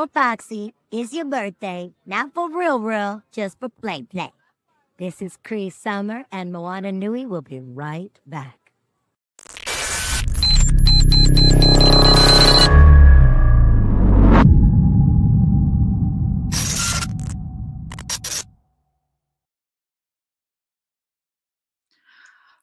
Oh, Foxy, it's your birthday. Not for real, real, just for play, play. This is Cree Summer, and Moana Nui will be right back.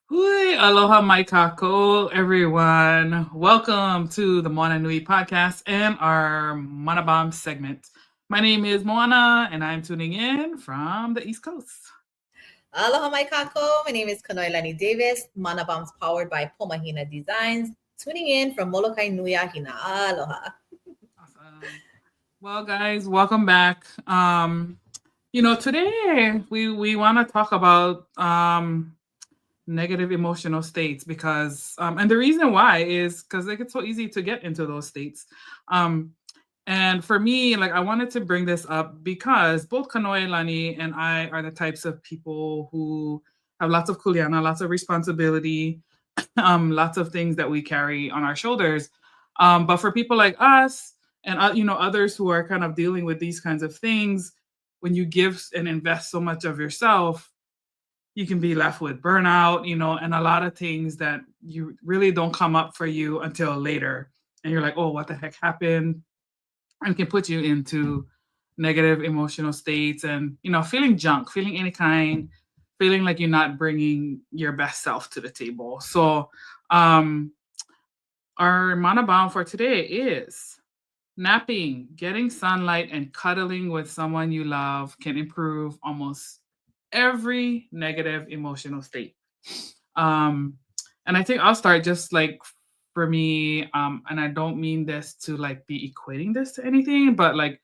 Hui, aloha mai kako, everyone. Welcome to the Moana Nui podcast and our Mana Bomb segment. My name is Moana, and I'm tuning in from the East Coast. Aloha mai kako. My name is Kanoilani Davis. Mana Bombs powered by Pomahina Designs. Tuning in from Molokai Nui Ahina. Aloha. Awesome. Well, guys, welcome back. Today we want to talk about negative emotional states because and the reason why is because like it's so easy to get into those states. And for me, like I wanted to bring this up because both Kanoe Lani and I are the types of people who have lots of kuleana, lots of responsibility, lots of things that we carry on our shoulders. But for people like us and others who are kind of dealing with these kinds of things, when you give and invest so much of yourself, you can be left with burnout, and a lot of things that you really don't come up for you until later. And you're like, oh, what the heck happened? And can put you into negative emotional states and, feeling junk, feeling any kind, feeling like you're not bringing your best self to the table. So, our mana bomb for today is napping, getting sunlight, and cuddling with someone you love can improve almost every negative emotional state. Um, and I think I'll start just like for me, and I don't mean this to like be equating this to anything, but like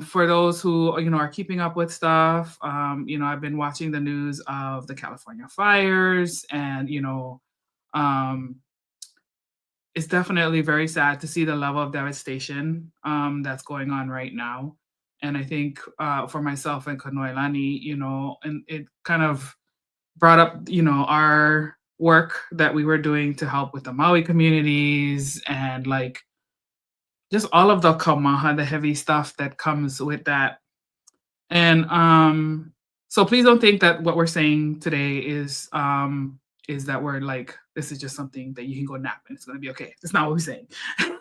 for those who are keeping up with stuff, I've been watching the news of the California fires, and um, it's definitely very sad to see the level of devastation that's going on right now. And I think for myself and Kanoilani, and it kind of brought up, our work that we were doing to help with the Maui communities and like just all of the kamaha, the heavy stuff that comes with that. And so please don't think that what we're saying today is that we're like this is just something that you can go nap and it's going to be okay. That's not what we're saying.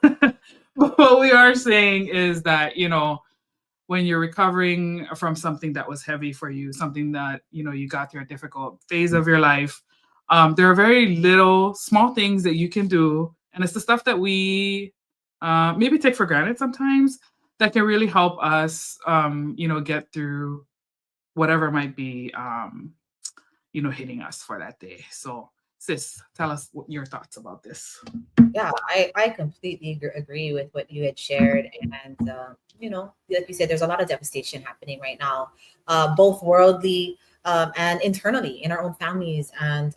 But what we are saying is that when you're recovering from something that was heavy for you, something that you got through a difficult phase of your life, there are very little small things that you can do, and it's the stuff that we maybe take for granted sometimes that can really help us get through whatever might be hitting us for that day. So sis, tell us what your thoughts about this. Yeah, I completely agree with what you had shared. And, like you said, there's a lot of devastation happening right now, both worldly and internally in our own families and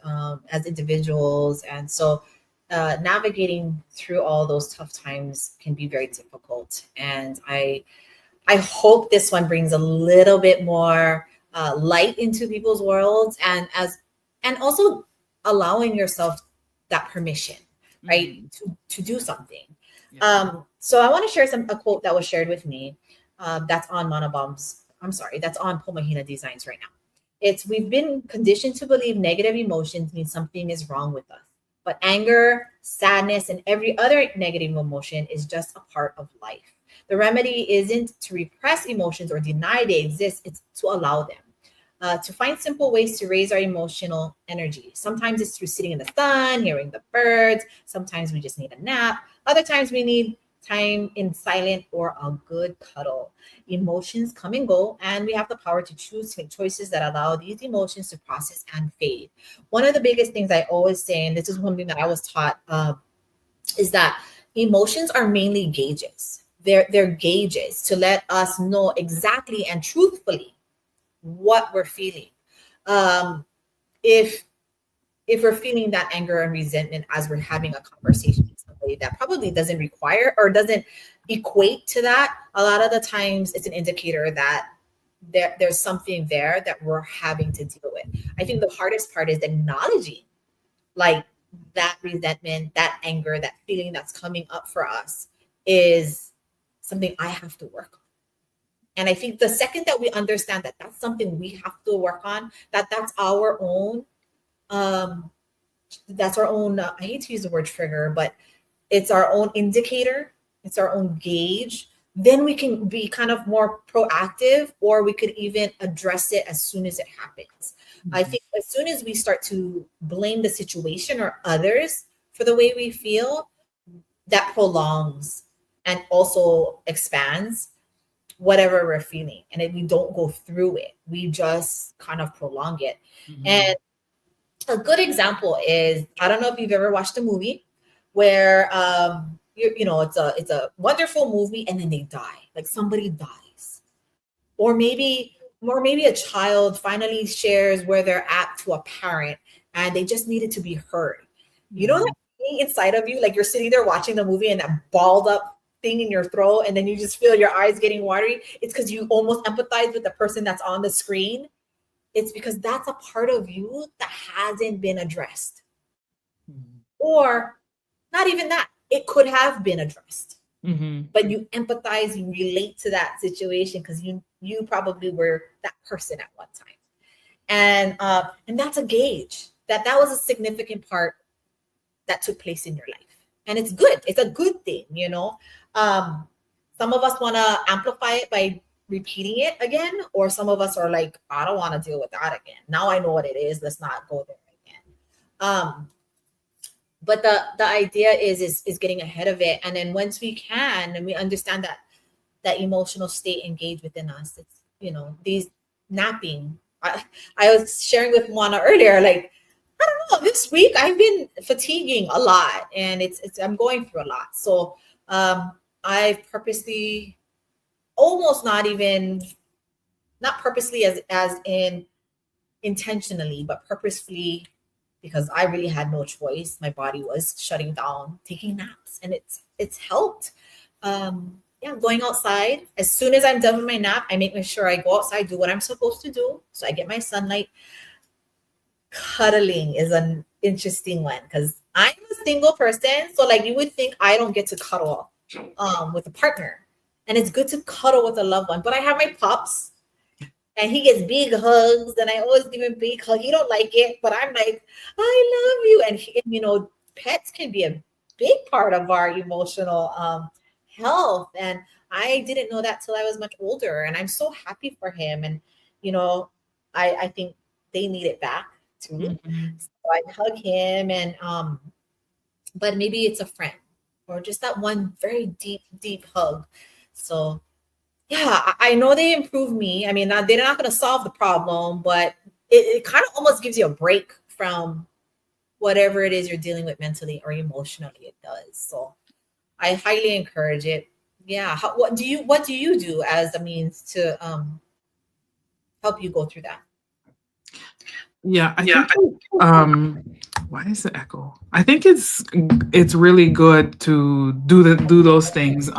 as individuals. And so navigating through all those tough times can be very difficult. And I hope this one brings a little bit more light into people's worlds and also allowing yourself that permission, right, to do something. Yeah. So I want to share a quote that was shared with me. That's on that's on Pomahina Designs right now. We've been conditioned to believe negative emotions mean something is wrong with us. But anger, sadness, and every other negative emotion is just a part of life. The remedy isn't to repress emotions or deny they exist, it's to allow them. To find simple ways to raise our emotional energy. Sometimes it's through sitting in the sun, hearing the birds. Sometimes we just need a nap. Other times we need time in silent or a good cuddle. Emotions come and go, and we have the power to choose to make choices that allow these emotions to process and fade. One of the biggest things I always say, and this is one thing that I was taught, is that emotions are mainly gauges. They're gauges to let us know exactly and truthfully what we're feeling. If we're feeling that anger and resentment as we're having a conversation with somebody that probably doesn't require or doesn't equate to that, a lot of the times it's an indicator that there's something there that we're having to deal with. I think the hardest part is acknowledging like that resentment, that anger, that feeling that's coming up for us is something I have to work on. And I think the second that we understand that that's something we have to work on, that's our own, I hate to use the word trigger, but it's our own indicator, it's our own gauge, then we can be kind of more proactive, or we could even address it as soon as it happens. I think as soon as we start to blame the situation or others for the way we feel, that prolongs and also expands whatever we're feeling. And if we don't go through it, we just kind of prolong it. And a good example is, I don't know if you've ever watched a movie where it's a wonderful movie and then they die, like somebody dies, or maybe a child finally shares where they're at to a parent and they just needed to be heard. You know that feeling inside of you, like you're sitting there watching the movie and that balled up thing in your throat, and then you just feel your eyes getting watery. It's because you almost empathize with the person that's on the screen. It's because that's a part of you that hasn't been addressed. Or not even that, it could have been addressed. But you empathize, you relate to that situation because you probably were that person at one time. And that's a gauge that was a significant part that took place in your life. And it's good. It's a good thing, you know. Some of us want to amplify it by repeating it again, or some of us are like, I don't want to deal with that again. Now I know what it is. Let's not go there again. But the idea is getting ahead of it. And then once we can, and we understand that emotional state engaged within us, it's, you know, these napping. I was sharing with Moana earlier, like, I don't know, this week I've been fatiguing a lot, and I'm going through a lot. So I've purposely, almost not purposely as in intentionally, but purposefully, because I really had no choice. My body was shutting down, taking naps, and it's helped. Going outside. As soon as I'm done with my nap, I make sure I go outside, do what I'm supposed to do, so I get my sunlight. Cuddling is an interesting one because I'm a single person, so like you would think I don't get to cuddle with a partner, and it's good to cuddle with a loved one. But I have my pups, and he gets big hugs, and I always give him big hug. He don't like it, but I'm like, I love you. And pets can be a big part of our emotional health, and I didn't know that till I was much older, and I'm so happy for him. And I think they need it back too. So I hug him, and but maybe it's a friend or just that one very deep hug. So yeah, I know they improve me. I mean, they're not going to solve the problem, but it kind of almost gives you a break from whatever it is you're dealing with mentally or emotionally. It does. So I highly encourage it. Yeah. What do you do as a means to help you go through that? Yeah, I think why is the echo? I think it's really good to do those things.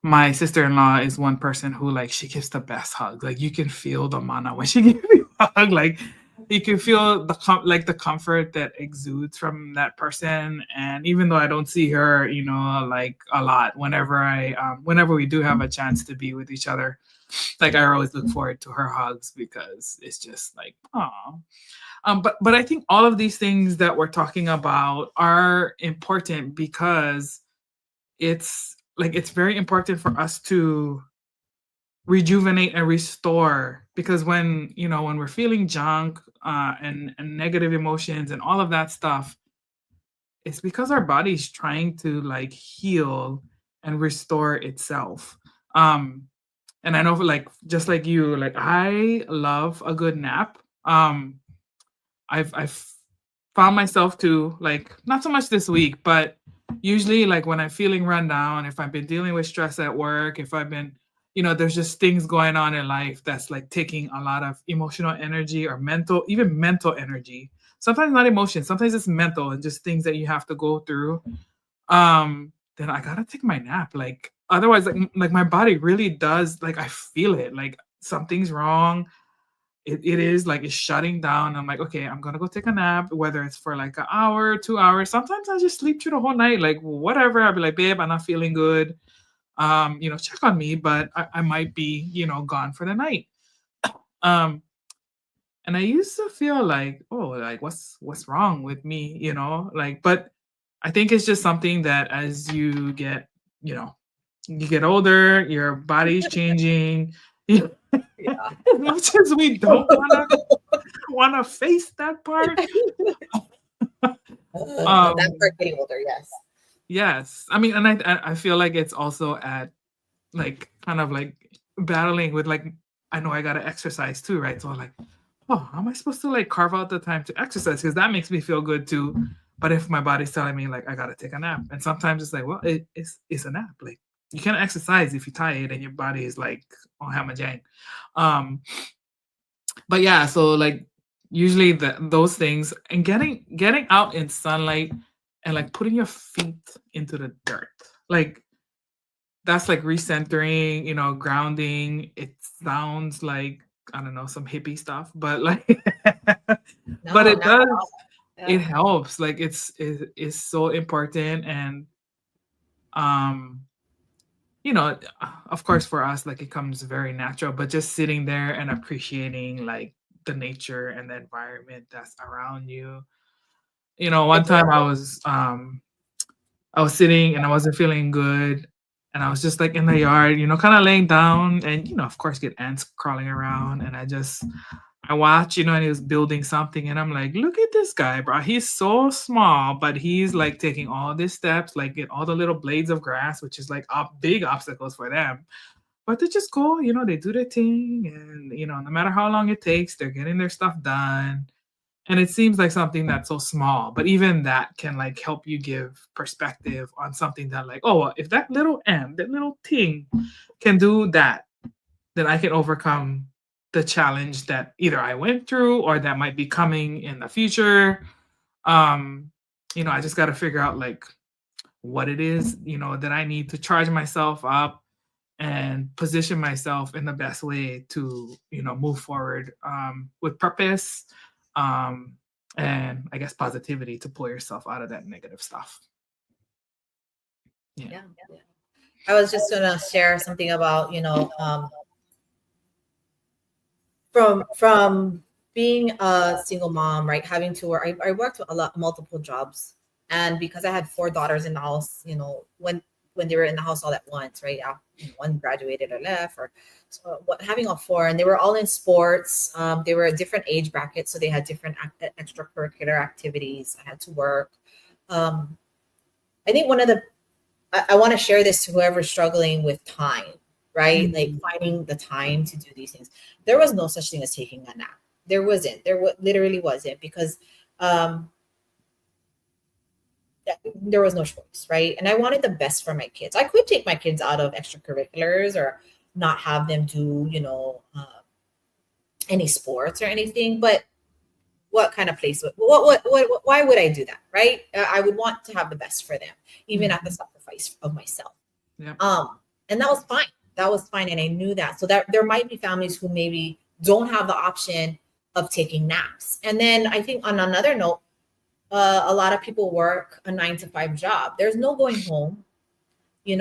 My sister-in-law is one person who, like, she gives the best hug. Like, you can feel the mana when she gives you a hug. Like, you can feel the comfort that exudes from that person. And even though I don't see her, like a lot, whenever we do have a chance to be with each other, like I always look forward to her hugs because it's just like, oh. But I think all of these things that we're talking about are important because it's very important for us to rejuvenate and restore, because when we're feeling junk and negative emotions and all of that stuff, it's because our body's trying to like heal and restore itself. And I know, like, just like you, like, I love a good nap. I've found myself to, like, not so much this week, but usually, like, when I'm feeling run down, if I've been dealing with stress at work, if I've been, there's just things going on in life that's like taking a lot of emotional energy or even mental energy. Sometimes not emotion, sometimes it's mental and just things that you have to go through. Then I gotta take my nap. Like, otherwise, like my body really does, like, I feel it, like something's wrong. It is like it's shutting down. I'm like, okay, I'm gonna go take a nap, whether it's for like an hour, 2 hours. Sometimes I just sleep through the whole night, like whatever. I'll be like, babe, I'm not feeling good. check on me, but I might be, gone for the night. Um, and I used to feel like, oh, like what's wrong with me, like, but I think it's just something that as you know, you get older, your body's changing. Yeah. As much as we don't wanna face that part. That Um, part getting older, yes. yes. I mean, and I feel like it's also at like kind of like battling with like I know I gotta exercise too, right? So I'm like, oh, how am I supposed to like carve out the time to exercise? Because that makes me feel good too. But if my body's telling me like I gotta take a nap, and sometimes it's like, well, it's a nap. Like you can't exercise if you're tired and your body is like on hammer jang. Um, but yeah, so like usually those things and getting out in sunlight and like putting your feet into the dirt, like that's like recentering, grounding. It sounds like I don't know some hippie stuff, but like, but No, it not at does. all. It Yeah. helps. Like it's so important, and um, of course for us, like it comes very natural. But just sitting there and appreciating like the nature and the environment that's around you. One It's time I was sitting and I wasn't feeling good. And I was just like in the yard, kind of laying down and, of course, get ants crawling around. And I watch, and he was building something. And I'm like, look at this guy, bro. He's so small, but he's like taking all these steps, like get all the little blades of grass, which is like big obstacles for them. But they just go, they do their thing. And, no matter how long it takes, they're getting their stuff done. And it seems like something that's so small, but even that can like help you give perspective on something that like, oh, well, if that little ant, that little thing can do that, then I can overcome the challenge that either I went through or that might be coming in the future. Um, I just got to figure out like what it is, that I need to charge myself up and position myself in the best way to move forward with purpose, um, and I guess positivity to pull yourself out of that negative stuff. Yeah. Yeah. I was just gonna share something about, from being a single mom, right? Having to work. I worked a lot, multiple jobs, and because I had four daughters in the house, when they were in the house all at once, right? One graduated or left, or so having all four, and they were all in sports. They were a different age bracket, so they had different extracurricular activities. I had to work. Um, I think one of the I want to share this to whoever's struggling with time, right? Like finding the time to do these things. There was no such thing as taking a nap. There wasn't. Literally wasn't, because um, there was no choice, right? And I wanted the best for my kids. I could take my kids out of extracurriculars or not have them do, any sports or anything, but what kind of place why would I do that, right? I would want to have the best for them, even at the sacrifice of myself. Yeah. And that was fine. That was fine, and I knew that. So that there might be families who maybe don't have the option of taking naps. And then I think on another note, a lot of people work a 9 to 5 job. There's no going home. You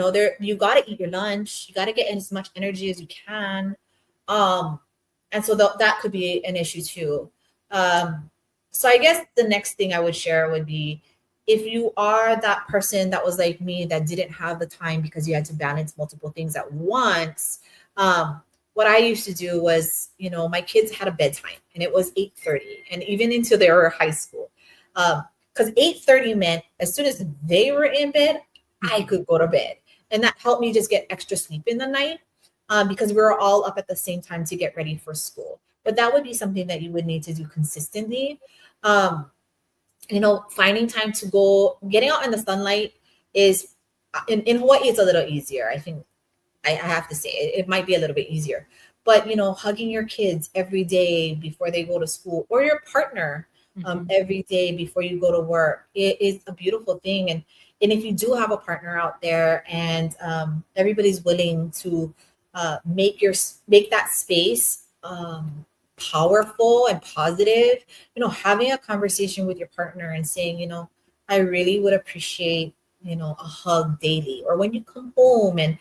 got to eat your lunch. You got to get in as much energy as you can. And so that could be an issue too. So I guess the next thing I would share would be, if you are that person that was like me, that didn't have the time because you had to balance multiple things at once. What I used to do was, my kids had a bedtime and it was 8:30, and even into their high school. Because 8:30 meant as soon as they were in bed, I could go to bed. And that helped me just get extra sleep in the night, because we were all up at the same time to get ready for school. But that would be something that you would need to do consistently. Finding time to go, getting out in the sunlight is, in Hawaii, it's a little easier. I think I have to say it might be a little bit easier. But, hugging your kids every day before they go to school, or your partner every day before you go to work, it is a beautiful thing. And if you do have a partner out there, and everybody's willing to make that space powerful and positive, having a conversation with your partner and saying, I really would appreciate, a hug daily, or when you come home, and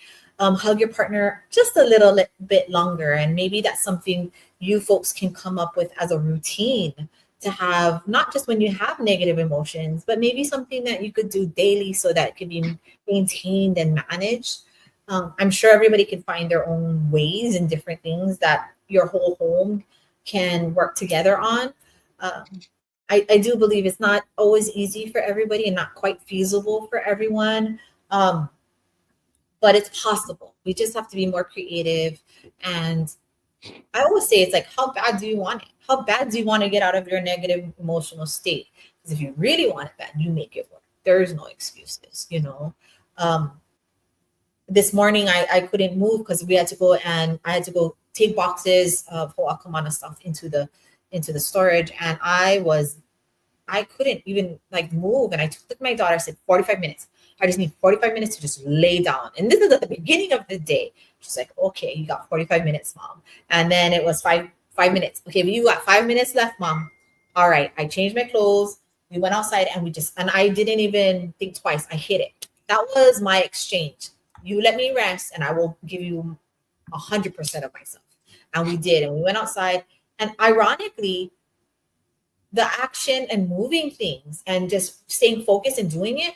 hug your partner just a little bit longer. And maybe that's something you folks can come up with as a routine to have, not just when you have negative emotions, but maybe something that you could do daily so that it can be maintained and managed. I'm sure everybody can find their own ways and different things that your whole home can work together on. Um, I do believe it's not always easy for everybody and not quite feasible for everyone. Um, but it's possible. We just have to be more creative. And I always say it's like, how bad do you want it? How bad do you want to get out of your negative emotional state? Because if you really want it bad, you make it work. There's no excuses, you know. Um, this morning I couldn't move because we had to go, and I had to go take boxes of Moana stuff into the storage, and I couldn't even like move. And I took my daughter, I said 45 minutes. I just need 45 minutes to just lay down. And this is at the beginning of the day. She's like, okay, you got 45 minutes, mom. And then it was five minutes. Okay, but you got 5 minutes left, mom. All right. I changed my clothes. We went outside and I didn't even think twice. I hit it. That was my exchange. You let me rest and I will give you 100% of myself. And we did. And we went outside. And ironically, the action and moving things and just staying focused and doing it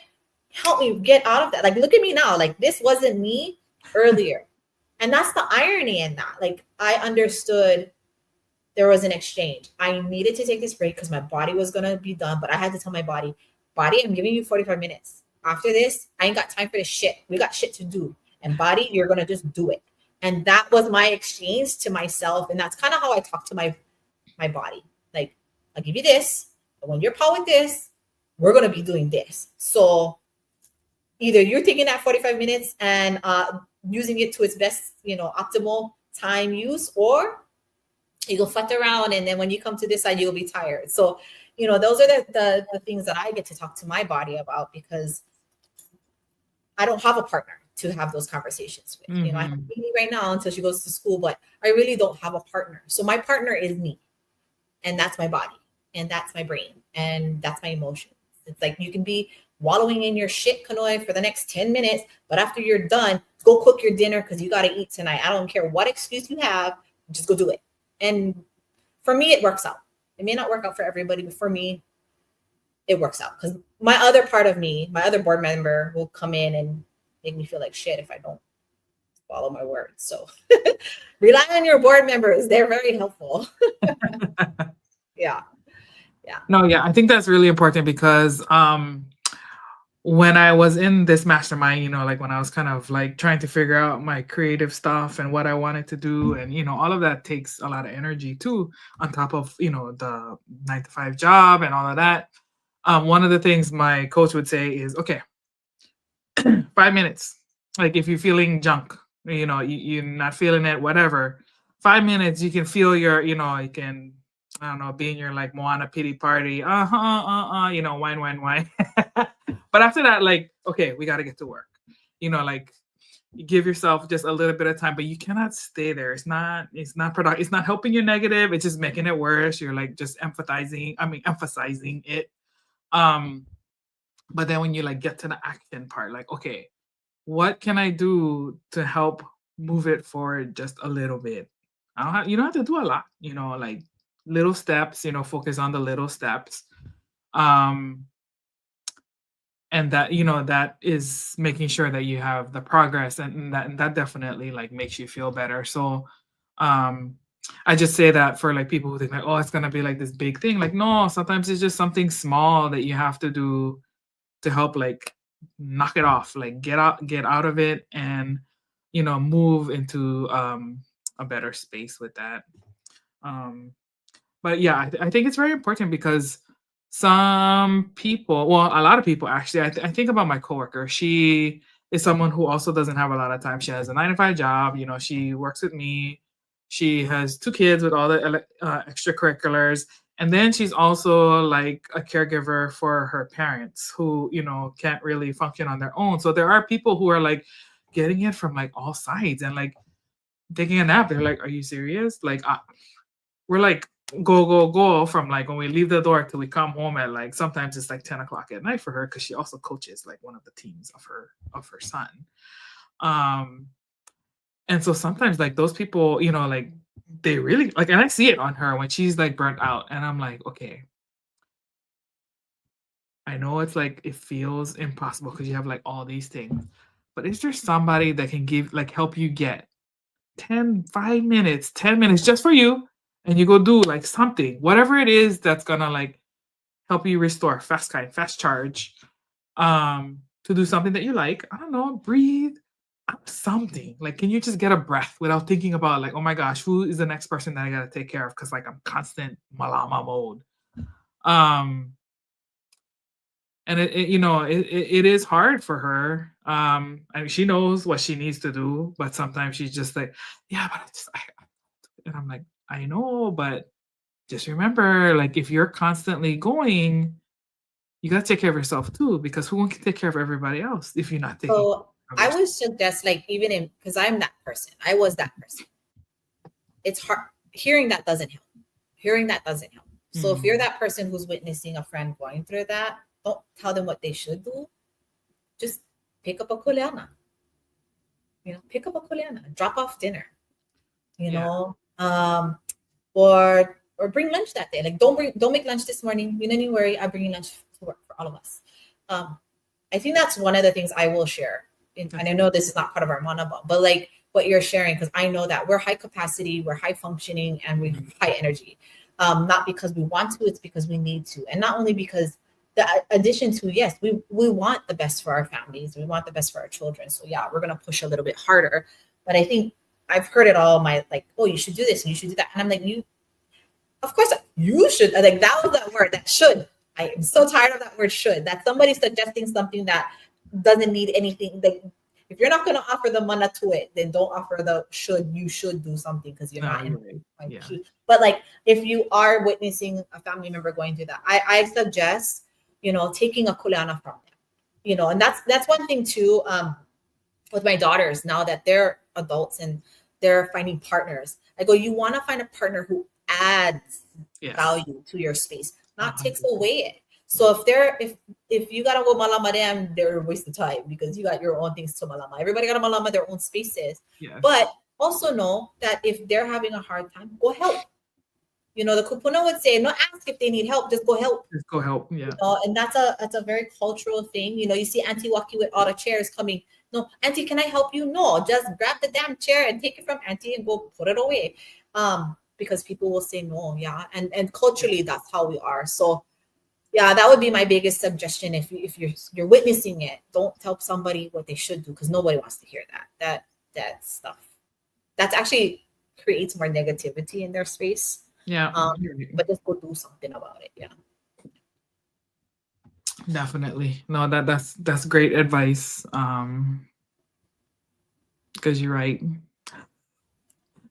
helped me get out of that. Like, look at me now. Like, this wasn't me earlier. And that's the irony in that. Like, I understood there was an exchange. I needed to take this break because my body was going to be done. But I had to tell my body, I'm giving you 45 minutes. After this, I ain't got time for this shit. We got shit to do. And body, you're going to just do it. And that was my exchange to myself. And that's kind of how I talk to my body. Like, I'll give you this. But when you're power with this, we're going to be doing this. So either you're taking that 45 minutes and using it to its best, optimal time use, or you go fuck around. And then when you come to this side, you'll be tired. So, those are the things that I get to talk to my body about, because I don't have a partner to have those conversations with. Mm-hmm. I have Amy right now until she goes to school, but I really don't have a partner. So my partner is me, and that's my body, and that's my brain, and that's my emotions. It's like you can be wallowing in your shit canoe for the next 10 minutes, but after you're done, go cook your dinner because you got to eat tonight. I don't care what excuse you have, just go do it. And for me, it works out. It may not work out for everybody, but for me, it works out, because my other part of me, my other board member, will come in and make me feel like shit if I don't follow my words. So rely on your board members. They're very helpful. Yeah. No, yeah, I think that's really important, because when I was in this mastermind, like when I was kind of like trying to figure out my creative stuff and what I wanted to do, and all of that takes a lot of energy too, on top of the 9-to-5 job and all of that. One of the things my coach would say is, okay, 5 minutes. Like if you're feeling junk, you're not feeling it, whatever. 5 minutes, you can feel your, you can, I don't know, be in your like Moana pity party. Wine. But after that, like, okay, we got to get to work. Like you give yourself just a little bit of time, but you cannot stay there. It's not productive. It's not helping you negative. It's just making it worse. You're like just emphasizing it. But then when you like get to the action part, like, okay, what can I do to help move it forward just a little bit? You don't have to do a lot, like little steps, focus on the little steps. And that, that is making sure that you have the progress, and that definitely like makes you feel better. So I just say that for like people who think like, oh, it's gonna be like this big thing. Like, no, sometimes it's just something small that you have to do to help like knock it off, like get out of it, and move into a better space with that. But yeah, I think it's very important, because some people, well, a lot of people actually, I think about my coworker. She is someone who also doesn't have a lot of time. She has a 9-to-5 job. She works with me. She has 2 kids with all the extracurriculars. And then she's also like a caregiver for her parents who, can't really function on their own. So there are people who are like getting it from like all sides, and like taking a nap. They're like, are you serious? Like, we're like, go from like when we leave the door till we come home at like, sometimes it's like 10 o'clock at night for her, because she also coaches like one of the teams of her son. And so sometimes like those people, like they really like, and I see it on her when she's like burnt out, and I'm like, okay, I know it's like it feels impossible because you have like all these things, but is there somebody that can help you get 5 minutes, 10 minutes just for you, and you go do like something, whatever it is that's gonna like help you restore fast charge, to do something that you like. I don't know, breathe, something. Like, can you just get a breath without thinking about like, oh my gosh, who is the next person that I gotta take care of? Because like I'm constant malama mode. Um, and it is hard for her. I mean, she knows what she needs to do, but sometimes she's just like, yeah, but and I'm like, I know, but just remember, like, if you're constantly going, you gotta take care of yourself too, because who can take care of everybody else if you're not taking care So of I yourself? would suggest, like, even in, because I'm that person, I was that person. It's hard. Hearing that doesn't help. Hearing that doesn't help. So if you're Mm. that person who's witnessing a friend going through that, don't tell them what they should do. Just pick up a kuleana. Pick up a kuleana. Drop off dinner. You Yeah. know, or bring lunch that day. Like, don't make lunch this morning. You don't need to worry. I'm bringing lunch to work for all of us. I think that's one of the things I will share. And I know this is not part of our Moana, but like what you're sharing, because I know that we're high capacity, we're high functioning, and we're high energy. Not because we want to, it's because we need to. And not only because the addition to, yes, we want the best for our families, we want the best for our children. So yeah, we're gonna push a little bit harder. But I think I've heard it all my like, oh, you should do this and you should do that. And I'm like, of course you should. Like, that was that word, that should. I am so tired of that word should. That somebody suggesting something that doesn't need anything. Like, if you're not going to offer the mana to it, then don't offer the should. You should do something because you're No, not in. you're right. Like, Yeah. but like, if you are witnessing a family member going through that, I suggest taking a kuleana from them. And that's one thing too. With my daughters, now that they're adults and they're finding partners, I go, you want to find a partner who adds Yes. value to your space, not takes 100%. away it. So if you gotta go malama them, they're a waste of time because you got your own things to malama. Everybody gotta malama their own spaces. Yes. But also know that if they're having a hard time, go help. The kupuna would say, not ask if they need help, just go help. Just go help. Yeah. And that's a very cultural thing. You see Auntie Waki with all the chairs coming. No, Auntie, can I help you? No, just grab the damn chair and take it from Auntie and go put it away. Because people will say no, yeah. And culturally, that's how we are. So yeah, that would be my biggest suggestion. If you're witnessing it, don't tell somebody what they should do, because nobody wants to hear that stuff. That's actually creates more negativity in their space. Yeah. But just go do something about it. Yeah. Definitely. No, that's great advice. Because you're right.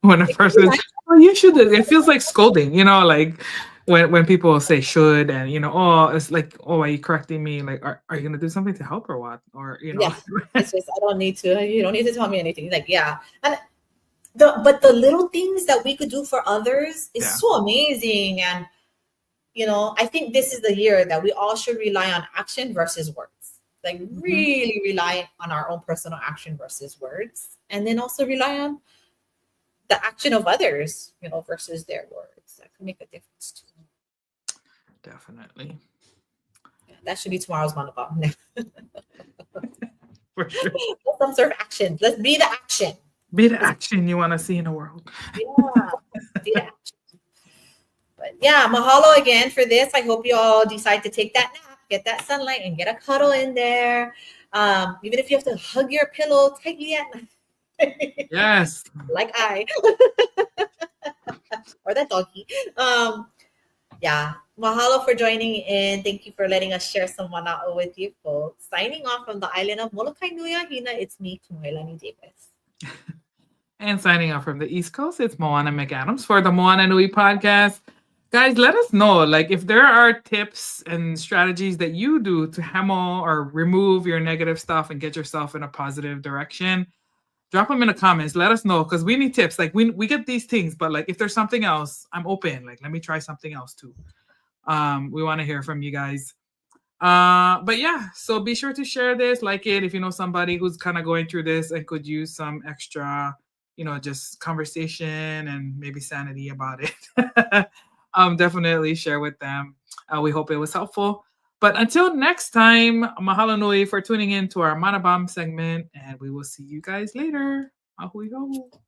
When a person says, "Oh, you should," it feels like scolding. Like when people say "should" and oh, it's like, "Oh, are you correcting me? Like, are you gonna do something to help or what?" Or Yeah, it's just, I don't need to. You don't need to tell me anything. Like, yeah, and the little things that we could do for others is so amazing. And I think this is the year that we all should rely on action versus words. Like, really rely on our own personal action versus words, and then also rely on the action of others, versus their words. That can make a difference too. Definitely. That should be tomorrow's monologue. For sure. Some sort of action. Let's be the action. Be the action you want to see in the world. Yeah, be the action. But yeah, mahalo again for this. I hope you all decide to take that nap, get that sunlight, and get a cuddle in there. Even if you have to hug your pillow tightly at night. Yes. Like I. Or that doggy. Yeah. Mahalo for joining in. Thank you for letting us share some Mana'o with you folks. Signing off from the island of Molokai Nui Ahina, it's me, Kumoilani Davis. And signing off from the East Coast, it's Moana McAdams for the Moana Nui podcast. Guys, let us know, like, if there are tips and strategies that you do to hemo or remove your negative stuff and get yourself in a positive direction. Drop them in the comments. Let us know, because we need tips. Like, we get these things, but like, if there's something else, I'm open. Like, let me try something else too. We want to hear from you guys. But yeah, so be sure to share this, like it, if you know somebody who's kind of going through this and could use some extra just conversation and maybe sanity about it, definitely share with them. We hope it was helpful. But until next time, mahalo nui for tuning in to our Mana Bomb segment, and we will see you guys later. Ahui ho.